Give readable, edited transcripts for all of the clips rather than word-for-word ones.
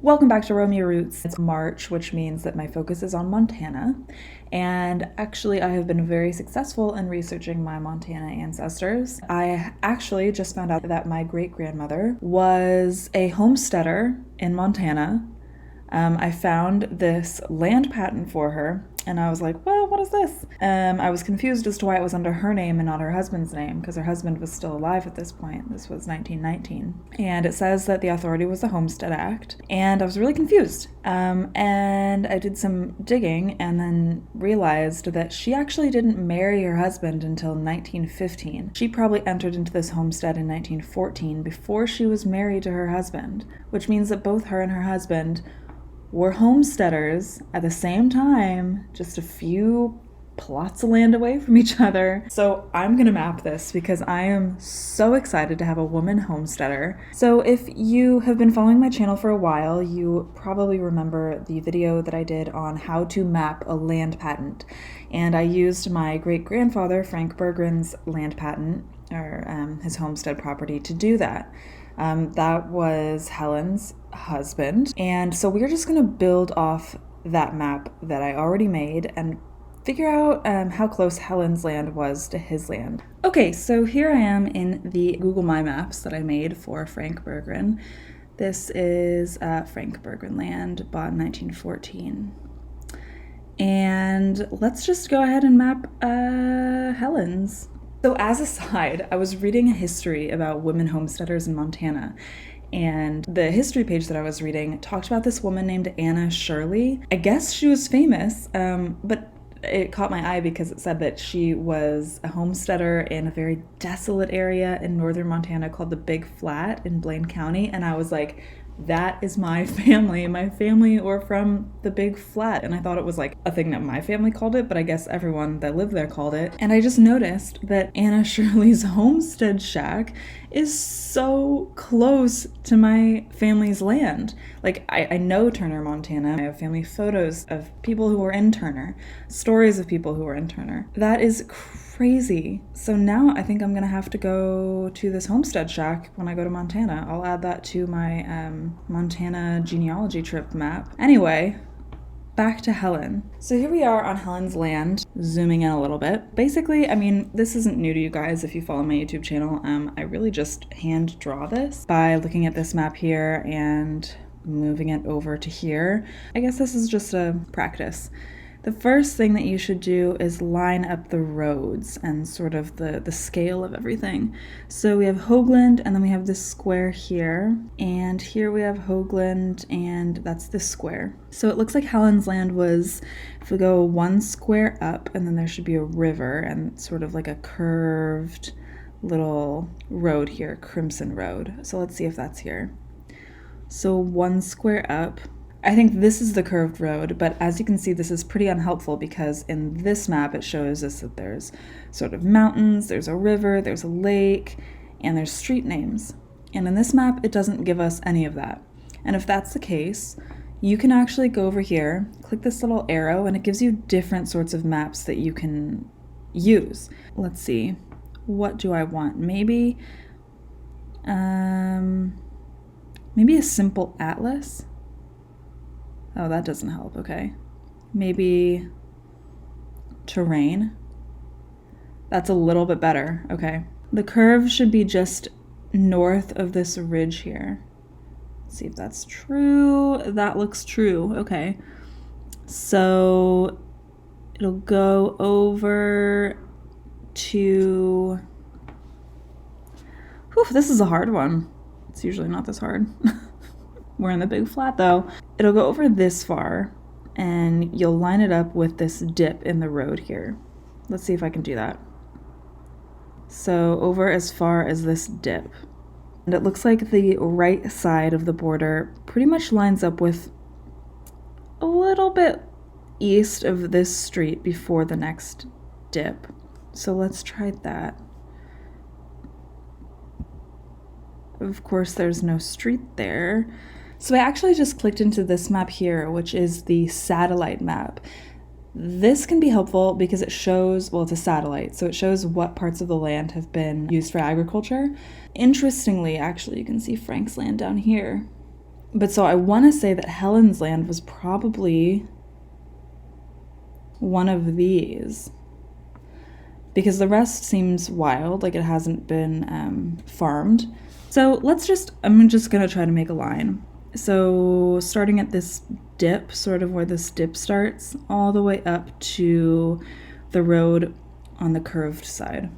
Welcome back to Romeo Roots. It's March, which means that my focus is on Montana. And actually, I have been very successful in researching my Montana ancestors. I actually just found out that my great-grandmother was a homesteader in Montana. I found this land patent for her, and I was like, well, what is this? I was confused as to why it was under her name and not her husband's name, because her husband was still alive at this point. This was 1919. And it says that the authority was the Homestead Act, and I was really confused. And I did some digging and then realized that she actually didn't marry her husband until 1915. She probably entered into this homestead in 1914 before she was married to her husband, which means that both her and her husband were homesteaders at the same time, just a few plots of land away from each other. So I'm gonna map this because I am so excited to have a woman homesteader. So if you have been following my channel for a while, you probably remember the video that I did on how to map a land patent. And I used my great-grandfather, Frank Bergren's land patent, or his homestead property, to do that. That was Helen's husband. And so we're just going to build off that map that I already made and figure out how close Helen's land was to his land. Okay, so here I am in the Google My Maps that I made for Frank Bergren. This is Frank Bergren land, bought in 1914. And let's just go ahead and map Helen's. So as a side, I was reading a history about women homesteaders in Montana, and the history page that I was reading talked about this woman named Anna Shirley. I guess she was famous, but it caught my eye because it said that she was a homesteader in a very desolate area in northern Montana called the Big Flat in Blaine County, and I was like, that is my family. My family were from the Big Flat. And I thought it was like a thing that my family called it, but I guess everyone that lived there called it. And I just noticed that Anna Shirley's homestead shack is so close to my family's land. Like, I know Turner, Montana. I have family photos of people who were in Turner, stories of people who were in Turner. That is crazy. So now I think I'm gonna have to go to this homestead shack when I go to Montana. I'll add that to my Montana genealogy trip map. Anyway, back to Helen. So here we are on Helen's land, zooming in a little bit. Basically, I mean, this isn't new to you guys if you follow my YouTube channel. I really just hand draw this by looking at this map here and moving it over to here. I guess this is just a practice. The first thing that you should do is line up the roads and sort of the scale of everything. So we have Hoagland, and then we have this square here, and here we have Hoagland, and that's this square. So it looks like Helen's land was, if we go one square up, and then there should be a river and sort of like a curved little road here, Crimson Road. So let's see if that's here. So one square up. I think this is the curved road, but as you can see, this is pretty unhelpful because in this map, it shows us that there's sort of mountains, there's a river, there's a lake, and there's street names. And in this map, it doesn't give us any of that. And if that's the case, you can actually go over here, click this little arrow, and it gives you different sorts of maps that you can use. Let's see, what do I want? Maybe a simple atlas. Oh, that doesn't help, okay. Maybe terrain. That's a little bit better, okay. The curve should be just north of this ridge here. Let's see if that's true. That looks true, okay. So it'll go over to, whew, this is a hard one. It's usually not this hard. We're in the Big Flat though. It'll go over this far and you'll line it up with this dip in the road here. Let's see if I can do that. So over as far as this dip. And it looks like the right side of the border pretty much lines up with a little bit east of this street before the next dip. So let's try that. Of course, there's no street there. So I actually just clicked into this map here, which is the satellite map. This can be helpful because it shows, well, it's a satellite, so it shows what parts of the land have been used for agriculture. Interestingly, actually, you can see Frank's land down here. But so I want to say that Helen's land was probably one of these, because the rest seems wild, like it hasn't been farmed. So I'm just gonna try to make a line. So starting at this dip, sort of where this dip starts, all the way up to the road on the curved side.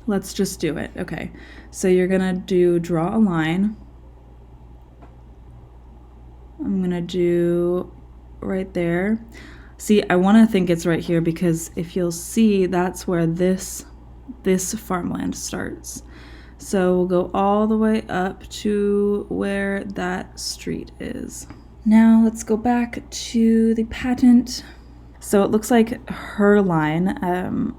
Let's just do it. Okay, so you're gonna draw a line. I'm gonna do right there. See, I wanna think it's right here because if you'll see, that's where this farmland starts. So we'll go all the way up to where that street is. Now let's go back to the patent. So it looks like her line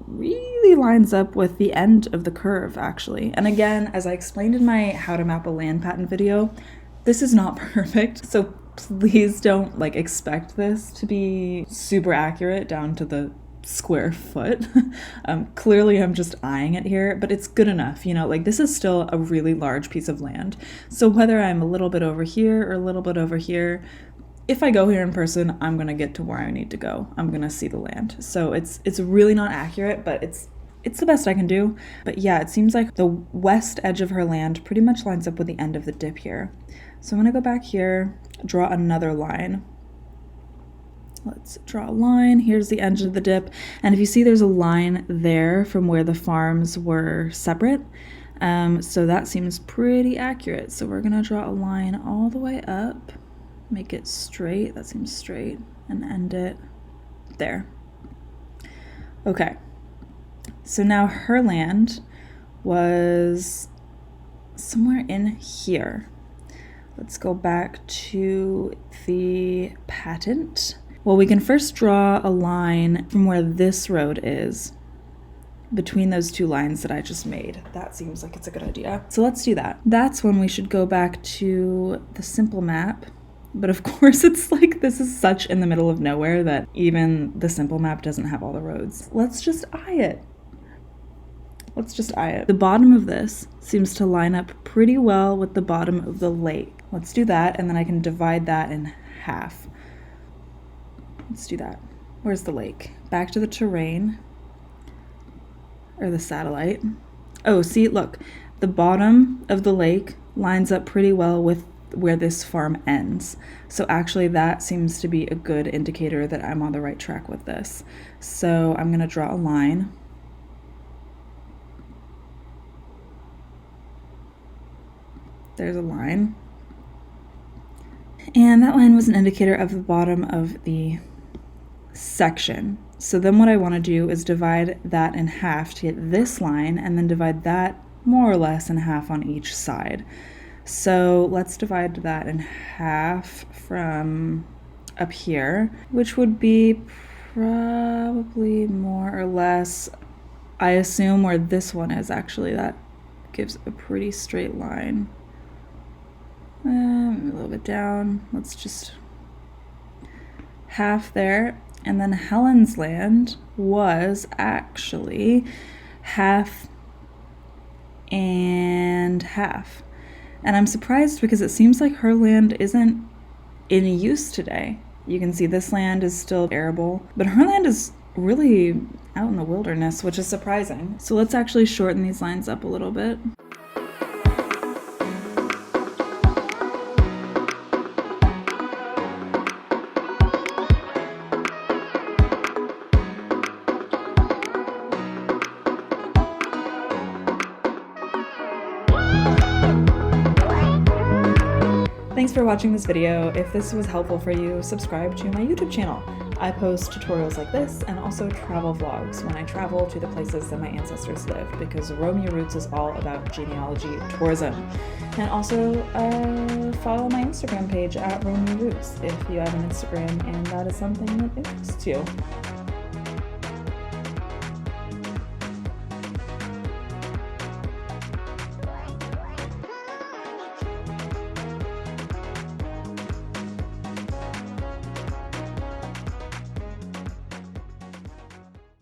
really lines up with the end of the curve, actually. And again, as I explained in my How to Map a Land Patent video, this is not perfect. So please don't expect this to be super accurate down to the square foot. Clearly I'm just eyeing it here, but it's good enough, this is still a really large piece of land. So whether I'm a little bit over here or a little bit over here, if I go here in person, I'm gonna get to where I need to go. I'm gonna see the land. So it's really not accurate, but it's the best I can do. But yeah, it seems like the west edge of her land pretty much lines up with the end of the dip here. So I'm gonna go back here, draw another line. Let's draw a line. Here's the edge of the dip. And if you see, there's a line there from where the farms were separate. So that seems pretty accurate. So we're gonna draw a line all the way up, make it straight. That seems straight, and end it there. Okay. So now her land was somewhere in here. Let's go back to the patent. Well, we can first draw a line from where this road is between those two lines that I just made. That seems like it's a good idea. So let's do that. That's when we should go back to the simple map. But of course, it's this is such in the middle of nowhere that even the simple map doesn't have all the roads. Let's just eye it. The bottom of this seems to line up pretty well with the bottom of the lake. Let's do that, and then I can divide that in half. Let's do that. Where's the lake? Back to the terrain, or the satellite. Oh, see, look, the bottom of the lake lines up pretty well with where this farm ends. So actually that seems to be a good indicator that I'm on the right track with this. So I'm gonna draw a line. There's a line. And that line was an indicator of the bottom of the section. So then what I want to do is divide that in half to get this line, and then divide that more or less in half on each side. So let's divide that in half from up here, which would be probably more or less, I assume, where this one is. Actually, that gives a pretty straight line. A little bit down. Let's just half there. And then Helen's land was actually half and half. And I'm surprised because it seems like her land isn't in use today. You can see this land is still arable, but her land is really out in the wilderness, which is surprising. So let's actually shorten these lines up a little bit. Thanks for watching this video. If this was helpful for you, subscribe to my YouTube channel. I post tutorials like this and also travel vlogs when I travel to the places that my ancestors lived, because Roam Your Roots is all about genealogy tourism. And also follow my Instagram page at Roam Your Roots if you have an Instagram and that is something that interests you.